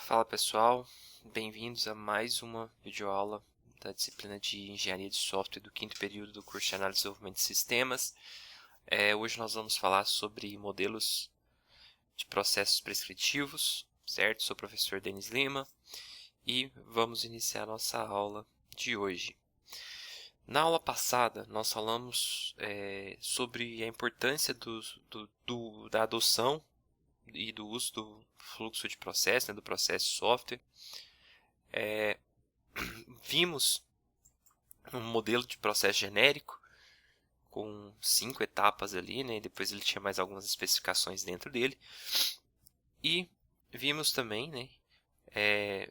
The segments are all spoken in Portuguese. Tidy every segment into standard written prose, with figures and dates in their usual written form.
Fala pessoal, bem-vindos a mais uma videoaula da disciplina de Engenharia de Software do quinto período do curso de Análise e Desenvolvimento de Sistemas. Hoje nós vamos falar sobre modelos de processos prescritivos, certo? Sou o professor Denis Lima e vamos iniciar a nossa aula de hoje. Na aula passada nós falamos sobre a importância da adoção e do uso do fluxo de processo, do processo de software. Vimos um modelo de processo genérico com 5 etapas ali, né? Depois ele tinha mais algumas especificações dentro dele. E vimos também, né,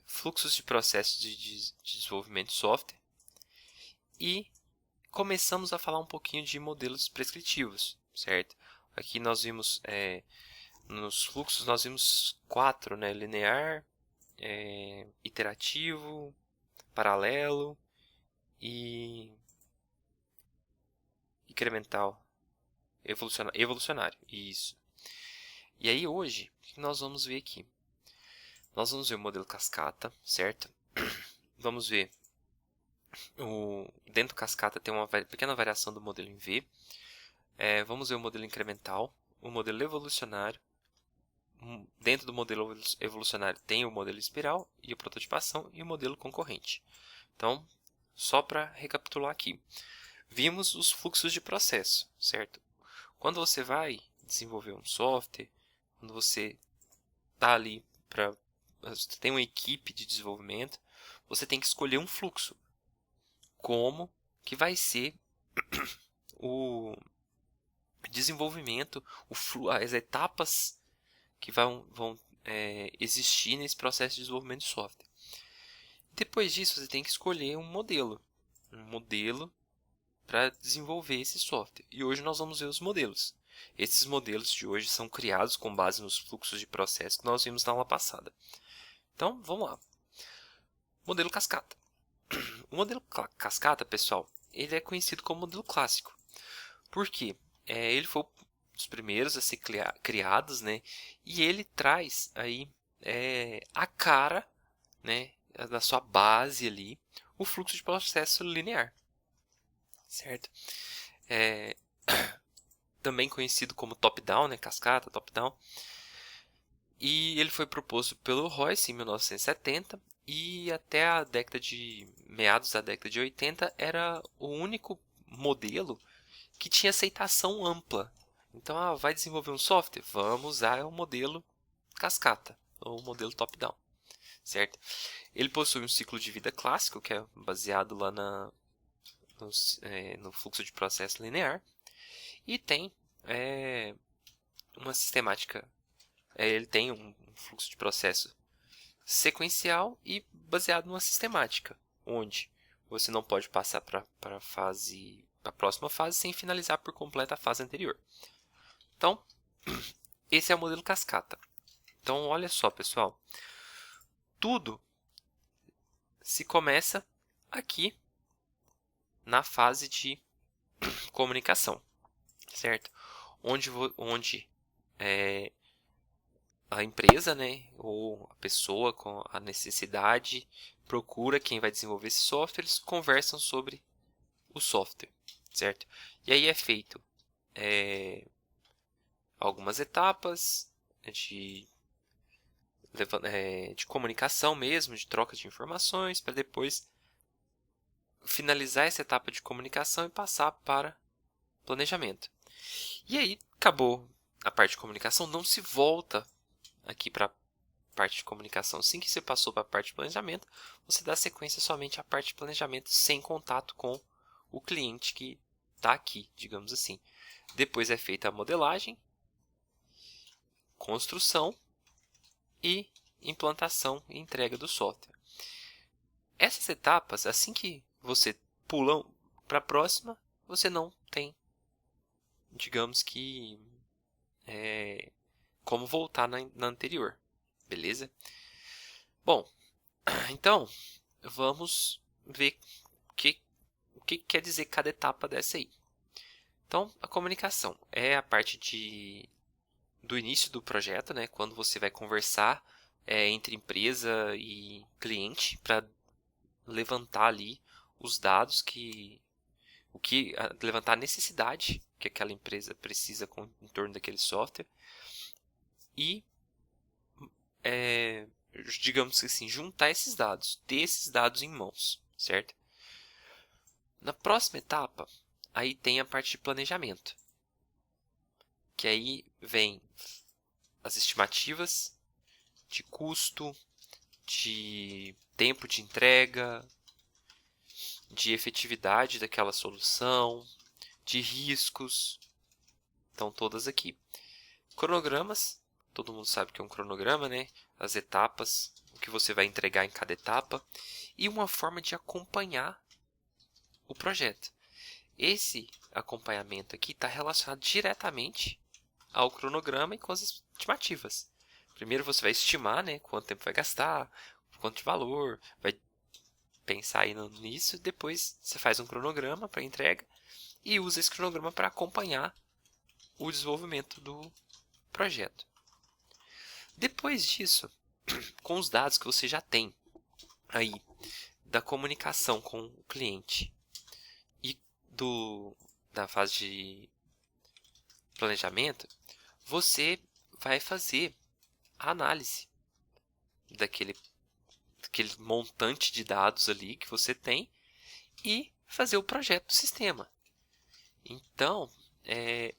fluxos de processos de desenvolvimento de software. E começamos a falar um pouquinho de modelos prescritivos, certo? Aqui nós vimos, nos fluxos, nós vimos 4, né? Linear, iterativo, paralelo e incremental, evolucionário. Isso. E aí hoje, o que nós vamos ver aqui? Nós vamos ver o modelo cascata, certo? Vamos ver dentro do cascata tem uma pequena variação do modelo em V. Vamos ver o modelo incremental, o modelo evolucionário. Dentro do modelo evolucionário tem o modelo espiral e a prototipação e o modelo concorrente. Então, só para recapitular aqui. Vimos os fluxos de processo, certo? Quando você vai desenvolver um software, quando você está ali você tem uma equipe de desenvolvimento, você tem que escolher um fluxo. Como que vai ser o desenvolvimento, as etapas que vão existir nesse processo de desenvolvimento de software. Depois disso, você tem que escolher um modelo para desenvolver esse software. E hoje nós vamos ver os modelos. Esses modelos de hoje são criados com base nos fluxos de processo que nós vimos na aula passada. Então, vamos lá. Modelo cascata. O modelo cascata, pessoal, ele é conhecido como modelo clássico. Por quê? Ele foi um dos primeiros a ser criados, né? E ele traz aí a cara, né, da sua base ali, o fluxo de processo linear. Certo? Também conhecido como top-down, né? Cascata, top-down. E ele foi proposto pelo Royce em 1970 e até meados da década de 80 era o único modelo que tinha aceitação ampla. Então, vai desenvolver um software? Vamos usar o modelo cascata, ou o modelo top-down, certo? Ele possui um ciclo de vida clássico, que é baseado lá no fluxo de processo linear, e tem uma sistemática. Ele tem um fluxo de processo sequencial e baseado numa sistemática, onde você não pode passar para a próxima fase sem finalizar por completo a fase anterior. Então, esse é o modelo cascata. Então, olha só, pessoal. Tudo se começa aqui na fase de comunicação, certo? Onde a empresa, né, ou a pessoa com a necessidade procura quem vai desenvolver esse software, eles conversam sobre o software, certo? E aí é feito algumas etapas de comunicação mesmo, de troca de informações, para depois finalizar essa etapa de comunicação e passar para planejamento. E aí, acabou a parte de comunicação, não se volta aqui para a parte de comunicação. Assim que você passou para a parte de planejamento, você dá sequência somente à parte de planejamento, sem contato com o cliente que está aqui, digamos assim. Depois é feita a modelagem, construção e implantação e entrega do software. Essas etapas, assim que você pula para a próxima, você não tem, digamos que, como voltar na anterior, beleza? Bom, então vamos ver o que quer dizer cada etapa dessa aí. Então, a comunicação é a parte do início do projeto, né? Quando você vai conversar entre empresa e cliente para levantar ali os dados levantar a necessidade que aquela empresa precisa em torno daquele software e, digamos que assim, juntar esses dados, ter esses dados em mãos, certo? Na próxima etapa, aí tem a parte de planejamento, que aí vem as estimativas de custo, de tempo de entrega, de efetividade daquela solução, de riscos, estão todas aqui. Cronogramas, todo mundo sabe que é um cronograma, né? As etapas, o que você vai entregar em cada etapa e uma forma de acompanhar o projeto. Esse acompanhamento aqui está relacionado diretamente ao cronograma e com as estimativas. Primeiro você vai estimar, né, quanto tempo vai gastar, quanto de valor, vai pensar aí nisso, depois você faz um cronograma para entrega e usa esse cronograma para acompanhar o desenvolvimento do projeto. Depois disso, com os dados que você já tem aí da comunicação com o cliente e da fase de planejamento, você vai fazer a análise daquele montante de dados ali que você tem e fazer o projeto do sistema. Então,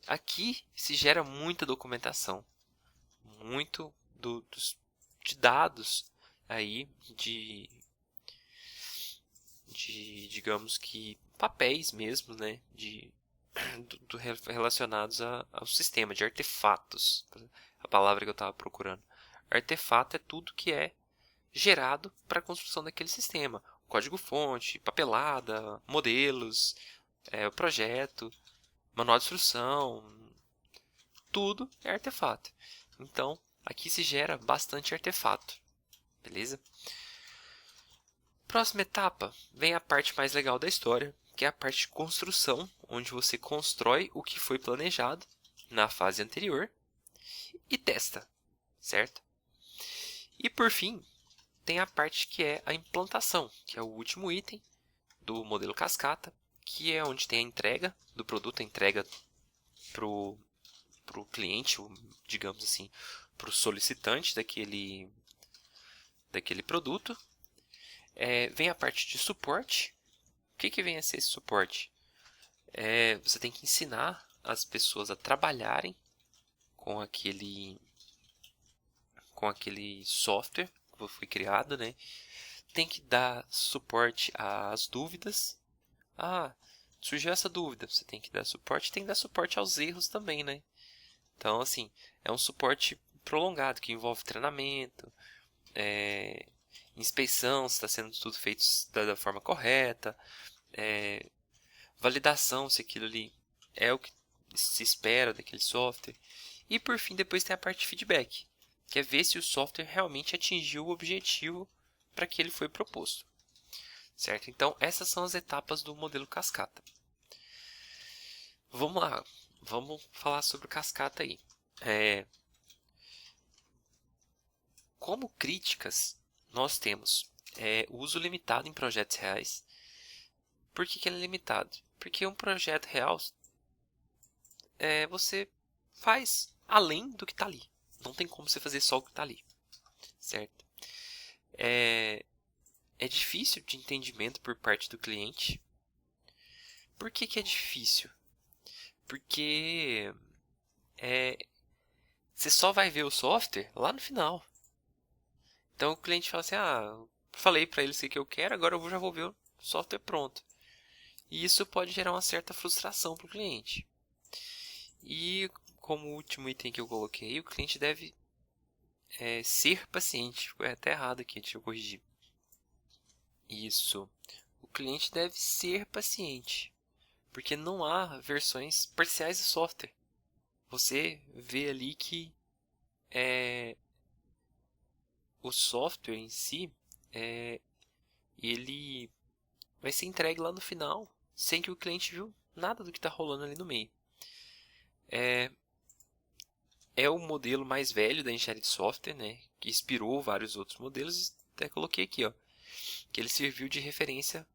aqui se gera muita documentação, muito de dados aí digamos que papéis mesmo, né, relacionados ao sistema, de artefatos, a palavra que eu estava procurando. Artefato é tudo que é gerado para a construção daquele sistema. Código-fonte, papelada, modelos, o projeto, manual de instrução, tudo é artefato. Então, aqui se gera bastante artefato, beleza? Próxima etapa, vem a parte mais legal da história, que é a parte de construção, onde você constrói o que foi planejado na fase anterior e testa, certo? E por fim, tem a parte que é a implantação, que é o último item do modelo cascata, que é onde tem a entrega do produto, a entrega para o cliente, digamos assim, para o solicitante daquele produto. Vem a parte de suporte. O que vem a ser esse suporte? Você tem que ensinar as pessoas a trabalharem com aquele software que foi criado, né? Tem que dar suporte às dúvidas. Surgiu essa dúvida, você tem que dar suporte. Tem que dar suporte aos erros também, né? Então, assim, é um suporte prolongado que envolve treinamento, inspeção, se está sendo tudo feito da forma correta, validação se aquilo ali é o que se espera daquele software. E por fim, depois tem a parte de feedback, que é ver se o software realmente atingiu o objetivo para que ele foi proposto. Certo? Então, essas são as etapas do modelo cascata. Vamos lá, vamos falar sobre o cascata aí. Como críticas, nós temos o uso limitado em projetos reais. Por que ele é limitado? Porque um projeto real você faz além do que está ali. Não tem como você fazer só o que está ali. Certo? É difícil de entendimento por parte do cliente. Por que é difícil? Porque você só vai ver o software lá no final. Então o cliente fala assim, falei para ele o que eu quero, agora eu já vou ver o software pronto. E isso pode gerar uma certa frustração para o cliente. E como último item que eu coloquei, o cliente deve ser paciente. Ficou até errado aqui, deixa eu corrigir. Isso. O cliente deve ser paciente. Porque não há versões parciais do software. Você vê ali que o software em si, ele vai ser entregue lá no final, sem que o cliente viu nada do que está rolando ali no meio. é o modelo mais velho da engenharia de software, né, que inspirou vários outros modelos, e até coloquei aqui, ó, que ele serviu de referência.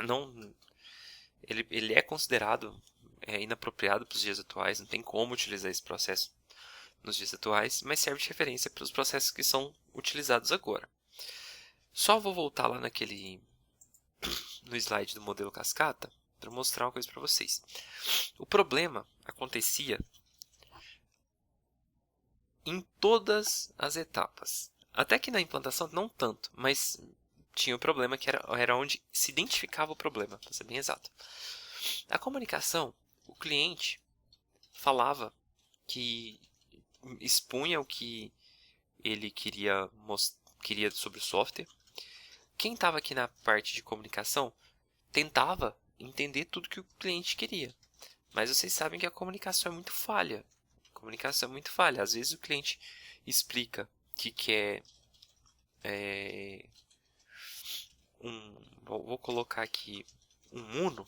Não, ele é considerado inapropriado para os dias atuais, não tem como utilizar esse processo nos dias atuais, mas serve de referência para os processos que são utilizados agora. Só vou voltar lá no slide do modelo cascata para mostrar uma coisa para vocês. O problema acontecia em todas as etapas. Até que na implantação não tanto, mas tinha o problema que era onde se identificava o problema, para ser bem exato. A comunicação, o cliente falava que expunha o que ele queria sobre o software. Quem estava aqui na parte de comunicação tentava entender tudo que o cliente queria. Mas vocês sabem que a comunicação é muito falha. A comunicação é muito falha. Às vezes o cliente explica que quer vou colocar aqui um Uno.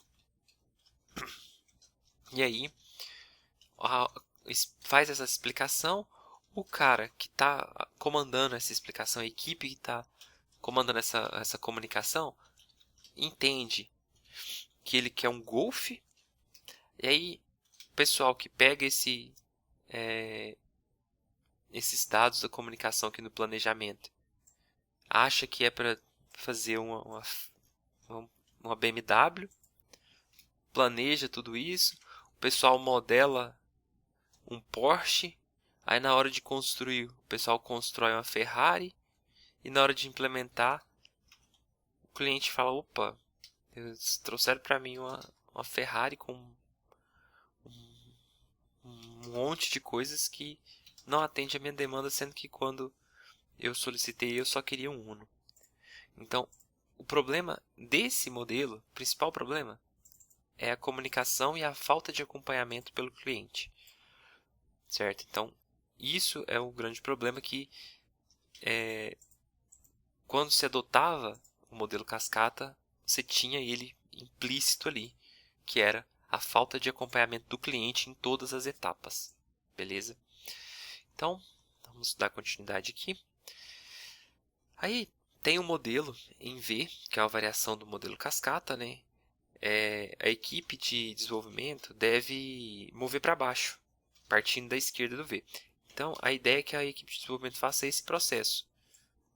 E aí faz essa explicação. O cara que está comandando essa explicação, a equipe que está comandando essa comunicação, entende que ele quer um Golf. E aí o pessoal que pega esses dados da comunicação aqui no planejamento acha que é para fazer uma BMW, planeja tudo isso, o pessoal modela um Porsche, aí na hora de construir o pessoal constrói uma Ferrari, e na hora de implementar o cliente fala, opa, eles trouxeram para mim uma Ferrari com um monte de coisas que não atende a minha demanda, sendo que quando eu solicitei eu só queria um Uno. Então, o problema desse modelo, o principal problema, é a comunicação e a falta de acompanhamento pelo cliente. Certo? Então, isso é o grande problema que quando se adotava o modelo cascata, você tinha ele implícito ali, que era a falta de acompanhamento do cliente em todas as etapas. Beleza? Então, vamos dar continuidade aqui. Aí tem um modelo em V, que é a variação do modelo cascata, né? A equipe de desenvolvimento deve mover para baixo, partindo da esquerda do V. Então, a ideia é que a equipe de desenvolvimento faça esse processo.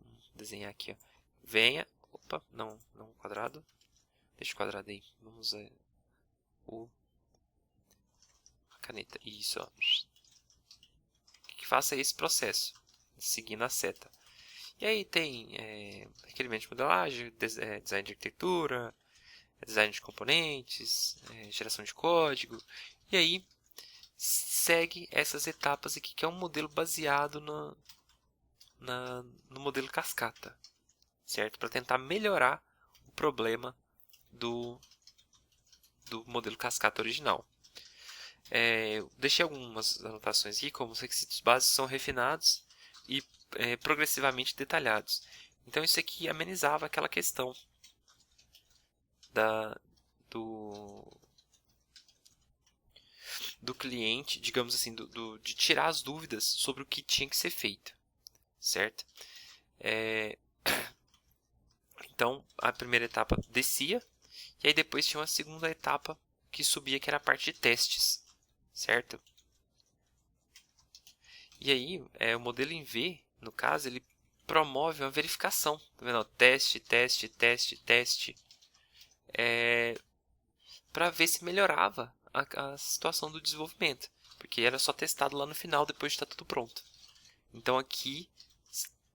Vou desenhar aqui, ó. Venha, opa, não quadrado. Deixa o quadrado aí. Vamos usar a caneta. Isso, ó. Que faça esse processo, seguindo a seta. E aí tem requerimento de modelagem, design de arquitetura, design de componentes, geração de código. E aí segue essas etapas aqui, que é um modelo baseado no modelo cascata, certo? Para tentar melhorar o problema do modelo cascata original. Deixei algumas anotações aqui, como os requisitos básicos são refinados e progressivamente detalhados. Então isso aqui amenizava aquela questão do cliente, digamos assim, de tirar as dúvidas sobre o que tinha que ser feito, certo? Então, a primeira etapa descia, e aí depois tinha uma segunda etapa que subia, que era a parte de testes, certo? E aí, o modelo em V, no caso, ele promove uma verificação, tá vendo? Teste, para ver se melhorava a situação do desenvolvimento, porque era só testado lá no final, depois de estar tudo pronto. Então aqui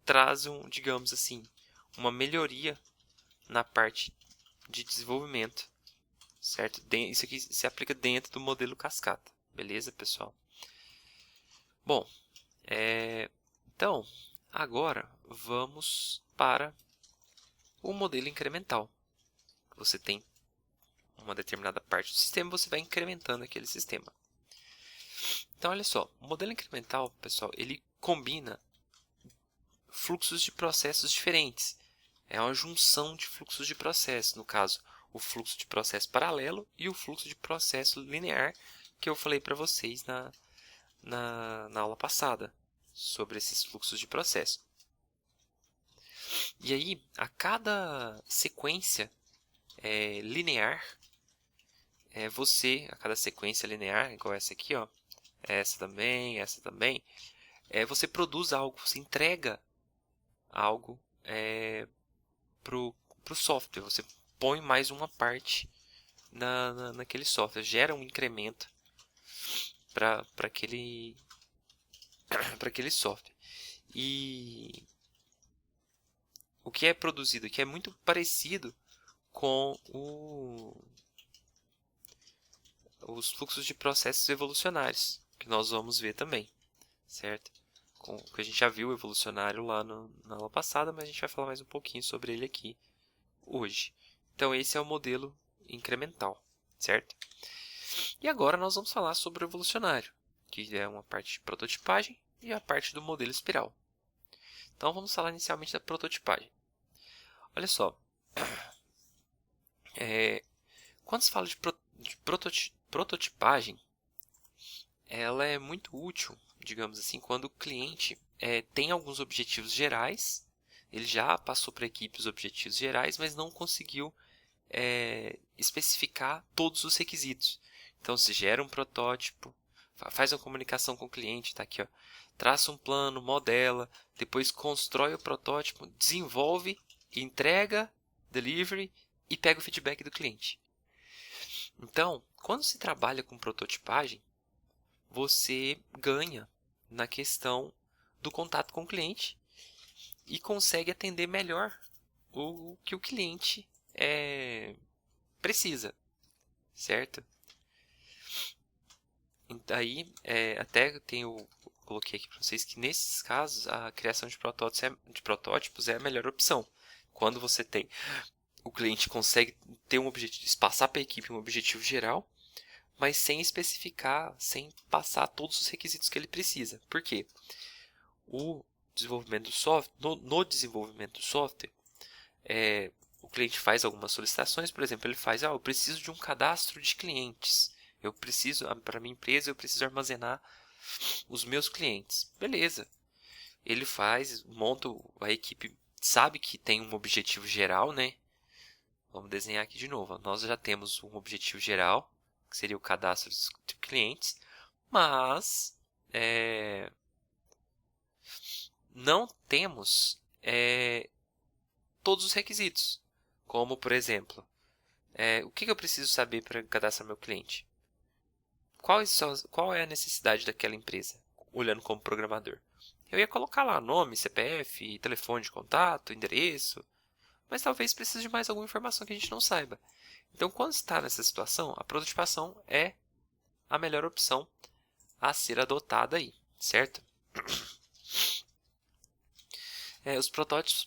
traz digamos assim, uma melhoria na parte de desenvolvimento, certo? Isso aqui se aplica dentro do modelo cascata, beleza, pessoal? Bom, então agora vamos para o modelo incremental. Você tem uma determinada parte do sistema, você vai incrementando aquele sistema. Então, olha só, o modelo incremental, pessoal, ele combina fluxos de processos diferentes. É uma junção de fluxos de processo, no caso, o fluxo de processo paralelo e o fluxo de processo linear, que eu falei para vocês na aula passada, sobre esses fluxos de processo. E aí, a cada sequência linear, a cada sequência linear, igual essa aqui, ó, essa também, você produz algo, você entrega algo para o software, você põe mais uma parte naquele software, gera um incremento para aquele software. E o que é produzido aqui é muito parecido com os fluxos de processos evolucionários, que nós vamos ver também, certo? Que a gente já viu o evolucionário lá na aula passada, mas a gente vai falar mais um pouquinho sobre ele aqui hoje. Então, esse é o modelo incremental, certo? E agora nós vamos falar sobre o evolucionário, que é uma parte de prototipagem e a parte do modelo espiral. Então, vamos falar inicialmente da prototipagem. Olha só, quando se fala de prototipagem, ela é muito útil, digamos assim, quando o cliente tem alguns objetivos gerais, ele já passou para a equipe os objetivos gerais, mas não conseguiu especificar todos os requisitos. Então, se gera um protótipo, faz uma comunicação com o cliente, está aqui, ó, traça um plano, modela, depois constrói o protótipo, desenvolve, entrega, delivery e pega o feedback do cliente. Então, quando se trabalha com prototipagem, você ganha na questão do contato com o cliente e consegue atender melhor o que o cliente precisa, certo? Daí, até coloquei aqui para vocês que nesses casos a criação de protótipos é a melhor opção. Quando o cliente consegue ter um objetivo, passar para a equipe um objetivo geral, mas sem especificar, sem passar todos os requisitos que ele precisa. Por quê? O desenvolvimento do software, no desenvolvimento do software, o cliente faz algumas solicitações, por exemplo, ele faz, eu preciso de um cadastro de clientes. Para minha empresa, eu preciso armazenar os meus clientes. Beleza. Ele monta, a equipe sabe que tem um objetivo geral, né? Vamos desenhar aqui de novo. Nós já temos um objetivo geral, que seria o cadastro de clientes, mas não temos todos os requisitos. Como, por exemplo, o que eu preciso saber para cadastrar meu cliente? Qual é a necessidade daquela empresa, olhando como programador? Eu ia colocar lá nome, CPF, telefone de contato, endereço, mas talvez precise de mais alguma informação que a gente não saiba. Então, quando está nessa situação, a prototipação é a melhor opção a ser adotada aí, certo? Os protótipos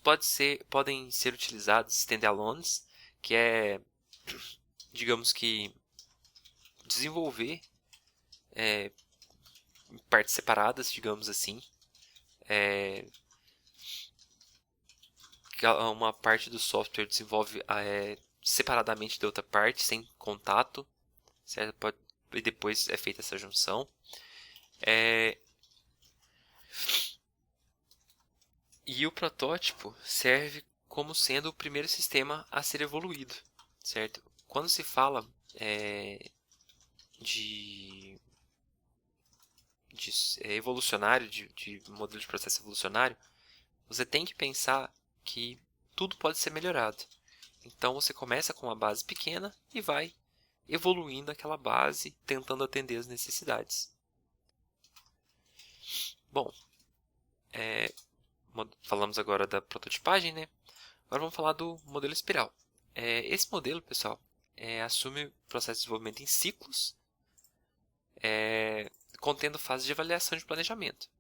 podem ser utilizados standalones, que é, digamos que, desenvolver em partes separadas, digamos assim. Uma parte do software desenvolve separadamente da outra parte, sem contato, certo? E depois é feita essa junção. E o protótipo serve como sendo o primeiro sistema a ser evoluído, certo? Quando se fala de evolucionário, de modelo de processo evolucionário, você tem que pensar que tudo pode ser melhorado. Então você começa com uma base pequena e vai evoluindo aquela base, tentando atender as necessidades. Bom, falamos agora da prototipagem, né? Agora vamos falar do modelo espiral. Esse modelo, pessoal, assume o processo de desenvolvimento em ciclos, contendo fases de avaliação de planejamento.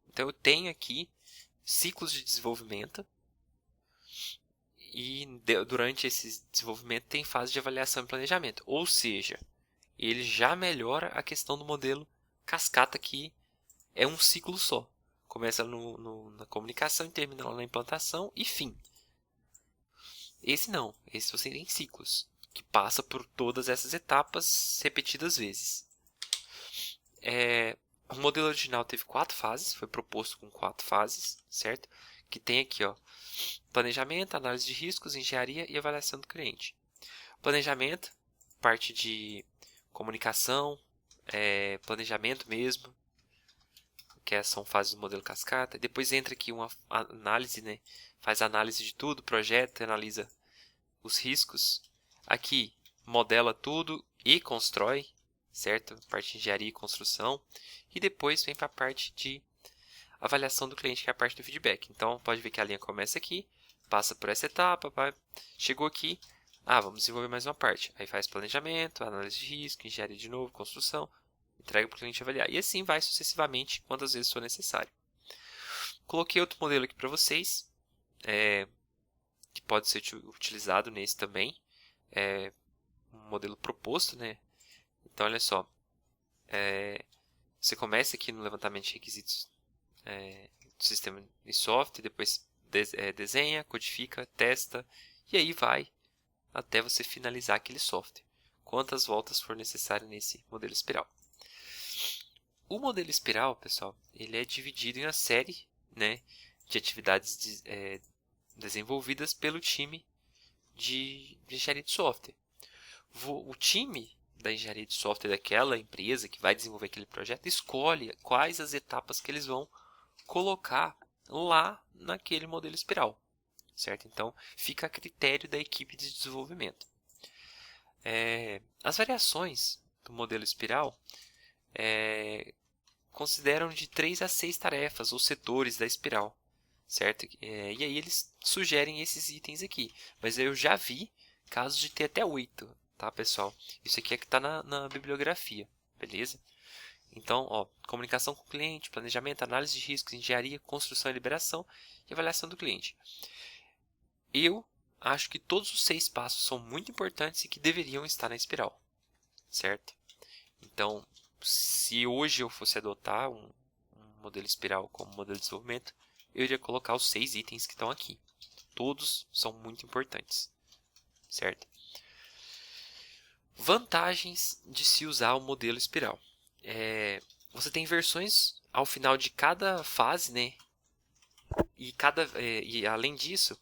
Então eu tenho aqui ciclos de desenvolvimento e durante esse desenvolvimento tem fase de avaliação e planejamento. Ou seja, ele já melhora a questão do modelo cascata, que é um ciclo só. Começa na comunicação e termina lá na implantação e fim. Esse não, esse você tem ciclos, que passa por todas essas etapas repetidas vezes. O modelo original teve 4 fases, foi proposto com 4 fases, certo? Que tem aqui, ó, planejamento, análise de riscos, engenharia e avaliação do cliente. Planejamento, parte de comunicação, planejamento mesmo, que são fases do modelo cascata. Depois entra aqui uma análise, né? Faz análise de tudo, projeta, analisa os riscos. Aqui modela tudo e constrói, certo? Parte de engenharia e construção. E depois vem para a parte de avaliação do cliente, que é a parte do feedback. Então, pode ver que a linha começa aqui, passa por essa etapa, chegou aqui, vamos desenvolver mais uma parte. Aí faz planejamento, análise de risco, engenharia de novo, construção, entrega para o cliente avaliar. E assim vai sucessivamente, quantas vezes for necessário. Coloquei outro modelo aqui para vocês, que pode ser utilizado nesse também. É um modelo proposto, né? Então, olha só. Você começa aqui no levantamento de requisitos do sistema e software, depois desenha, codifica, testa, e aí vai até você finalizar aquele software. Quantas voltas for necessário nesse modelo espiral. O modelo espiral, pessoal, ele é dividido em uma série, né, de atividades desenvolvidas pelo time de engenharia de software. O time da engenharia de software daquela empresa que vai desenvolver aquele projeto escolhe quais as etapas que eles vão colocar lá naquele modelo espiral, certo? Então, fica a critério da equipe de desenvolvimento. As variações do modelo espiral consideram de 3 a 6 tarefas ou setores da espiral, certo? E aí eles sugerem esses itens aqui, mas eu já vi casos de ter até 8, tá, pessoal? Isso aqui é que está na bibliografia, beleza? Então, ó, comunicação com o cliente, planejamento, análise de riscos, engenharia, construção e liberação e avaliação do cliente. Eu acho que todos os 6 passos são muito importantes e que deveriam estar na espiral, certo? Então, se hoje eu fosse adotar um modelo espiral como modelo de desenvolvimento, eu iria colocar os 6 itens que estão aqui. Todos são muito importantes, certo? Vantagens de se usar o modelo espiral. Você tem versões ao final de cada fase, né? E além disso,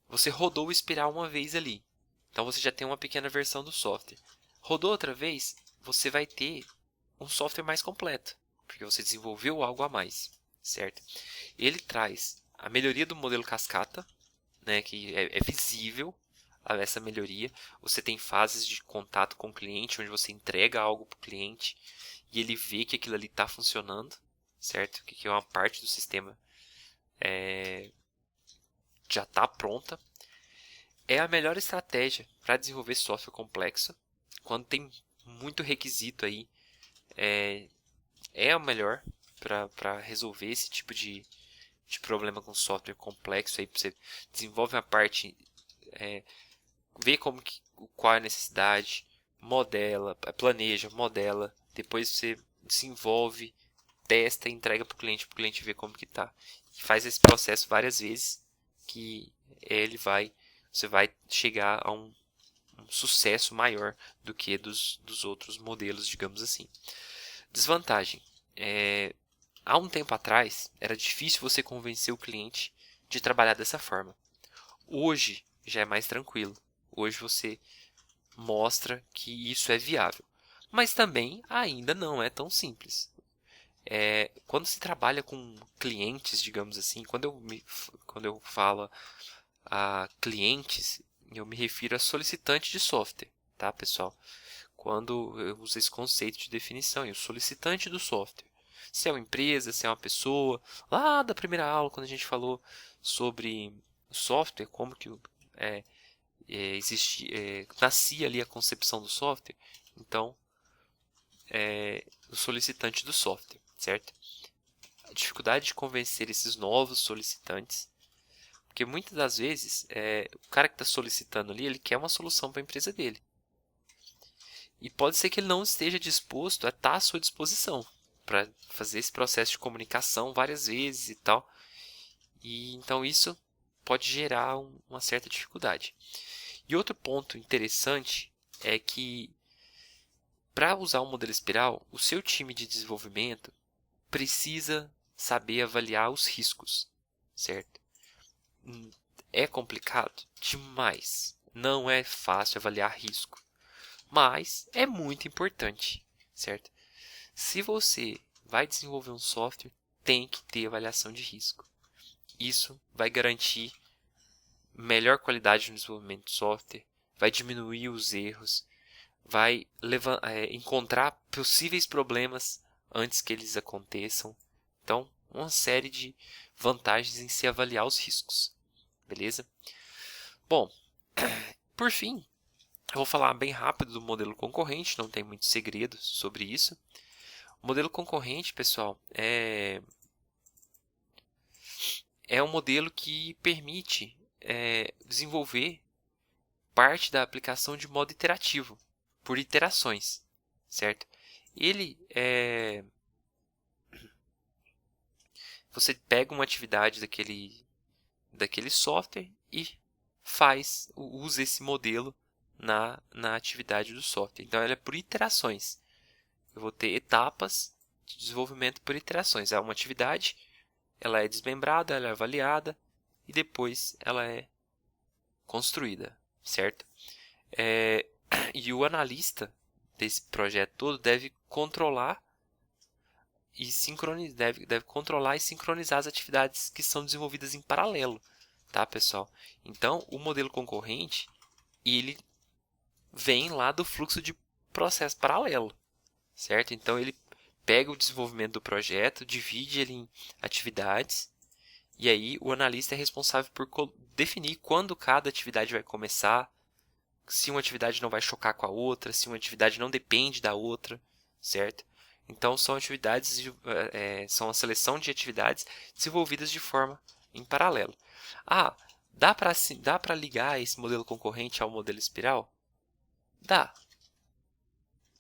você rodou o espiral uma vez ali. Então você já tem uma pequena versão do software. Rodou outra vez, você vai ter um software mais completo, porque você desenvolveu algo a mais, certo? Ele traz a melhoria do modelo cascata, né, que é visível essa melhoria. Você tem fases de contato com o cliente, onde você entrega algo para o cliente e ele vê que aquilo ali está funcionando, certo? Que é uma parte do sistema já está pronta. É a melhor estratégia para desenvolver software complexo. Quando tem muito requisito aí, é o melhor para resolver esse tipo de problema com software complexo. Aí você desenvolve uma parte, vê qual é a necessidade, planeja, modela, depois você desenvolve, testa e entrega para o cliente ver como que está. E faz esse processo várias vezes que você vai chegar a um sucesso maior do que dos outros modelos, digamos assim. Desvantagem. Há um tempo atrás, era difícil você convencer o cliente de trabalhar dessa forma. Hoje, já é mais tranquilo. Hoje você mostra que isso é viável. Mas também ainda não é tão simples. Quando se trabalha com clientes, digamos assim, quando eu falo a clientes, eu me refiro a solicitante de software, tá, pessoal? Quando eu uso esse conceito de definição, o solicitante do software. Se é uma empresa, se é uma pessoa, lá da primeira aula, quando a gente falou sobre software, como que nascia ali a concepção do software, então, o solicitante do software, certo? A dificuldade de convencer esses novos solicitantes, porque muitas das vezes o cara que está solicitando ali, ele quer uma solução para a empresa dele. E pode ser que ele não esteja disposto a estar à sua disposição para fazer esse processo de comunicação várias vezes e tal. E então isso pode gerar uma certa dificuldade. E outro ponto interessante é que para usar o modelo espiral, o seu time de desenvolvimento precisa saber avaliar os riscos, certo? É complicado? Demais. Não é fácil avaliar risco, mas é muito importante, certo? Se você vai desenvolver um software, tem que ter avaliação de risco. Isso vai garantir melhor qualidade no desenvolvimento do software, vai diminuir os erros, vai encontrar possíveis problemas antes que eles aconteçam. Então, uma série de vantagens em se avaliar os riscos. Beleza? Bom, por fim, eu vou falar bem rápido do modelo concorrente, não tem muito segredo sobre isso. O modelo concorrente, pessoal, é um modelo que permite desenvolver parte da aplicação de modo iterativo, por iterações, certo? Ele você pega uma atividade daquele software e usa esse modelo na atividade do software. Então, ela é por iterações. Eu vou ter etapas de desenvolvimento por iterações. É uma atividade, ela é desmembrada, ela é avaliada e depois ela é construída, certo? E o analista desse projeto todo deve controlar e deve controlar e sincronizar as atividades que são desenvolvidas em paralelo, tá, pessoal? Então, o modelo concorrente, ele vem lá do fluxo de processo paralelo, certo? Então, ele pega o desenvolvimento do projeto, divide ele em atividades, e aí o analista é responsável por definir quando cada atividade vai começar, se uma atividade não vai chocar com a outra, se uma atividade não depende da outra, certo? Então, são atividades, são a seleção de atividades desenvolvidas de forma em paralelo. Dá para ligar esse modelo concorrente ao modelo espiral? Dá.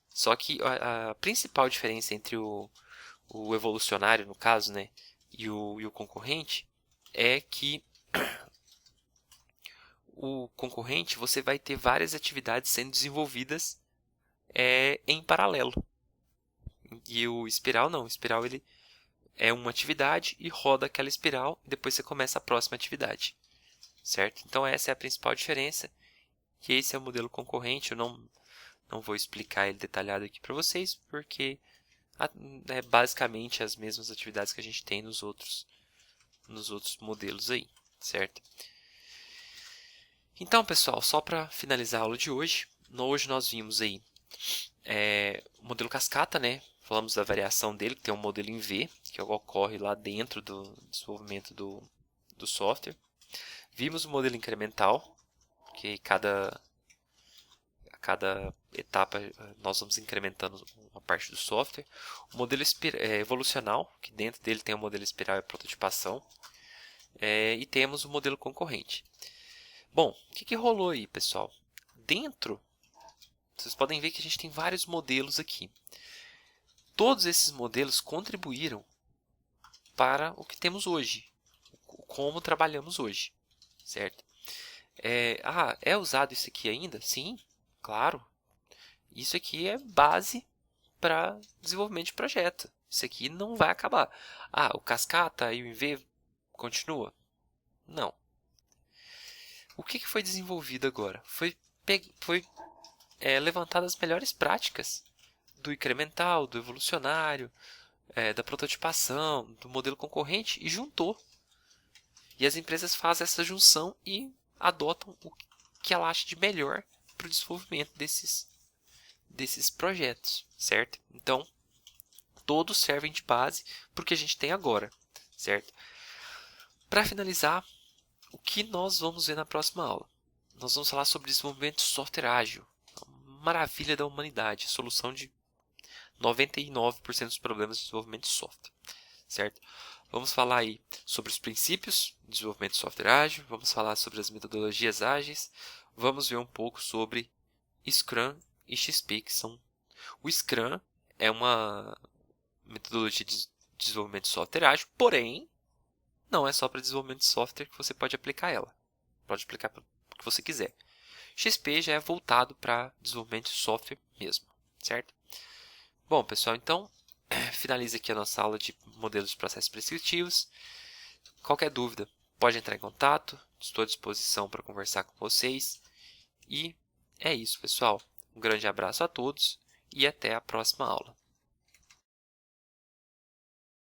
Só que a principal diferença entre o evolucionário, no caso, né, e o concorrente, é que o concorrente você vai ter várias atividades sendo desenvolvidas em paralelo. E o espiral não. O espiral ele é uma atividade e roda aquela espiral e depois você começa a próxima atividade. Certo? Então essa é a principal diferença. E esse é o modelo concorrente. Eu não vou explicar ele detalhado aqui para vocês, porque é basicamente as mesmas atividades que a gente tem nos outros modelos aí, certo? Então, pessoal, só para finalizar a aula de hoje, nós vimos aí o modelo cascata, né? Falamos da variação dele, que tem um modelo em V, que ocorre lá dentro do desenvolvimento do software. Vimos o modelo incremental, que a cada etapa nós vamos incrementando uma parte do software. O modelo evolucional, que dentro dele tem o modelo espiral e a prototipação. E temos o modelo concorrente. Bom, o que rolou aí, pessoal? Dentro, vocês podem ver que a gente tem vários modelos aqui. Todos esses modelos contribuíram para o que temos hoje, como trabalhamos hoje, certo? É usado isso aqui ainda? Sim, claro. Isso aqui é base para desenvolvimento de projeto. Isso aqui não vai acabar. O cascata e o InV continua? Não. O que foi desenvolvido agora? Foi levantadas as melhores práticas do incremental, do evolucionário, da prototipação, do modelo concorrente e juntou. E as empresas fazem essa junção e adotam o que ela acha de melhor para o desenvolvimento desses projetos, certo? Então, todos servem de base para o que a gente tem agora, certo? Para finalizar, o que nós vamos ver na próxima aula? Nós vamos falar sobre desenvolvimento de software ágil, maravilha da humanidade, solução de 99% dos problemas de desenvolvimento de software, certo? Vamos falar aí sobre os princípios de desenvolvimento de software ágil, vamos falar sobre as metodologias ágeis, vamos ver um pouco sobre Scrum e XP, que são... O Scrum é uma metodologia de desenvolvimento de software ágil, porém, não é só para desenvolvimento de software que você pode aplicar ela. Pode aplicar para o que você quiser. XP já é voltado para desenvolvimento de software mesmo, certo? Bom, pessoal, então finaliza aqui a nossa aula de modelos de processos prescritivos. Qualquer dúvida, pode entrar em contato. Estou à disposição para conversar com vocês. E é isso, pessoal. Um grande abraço a todos e até a próxima aula.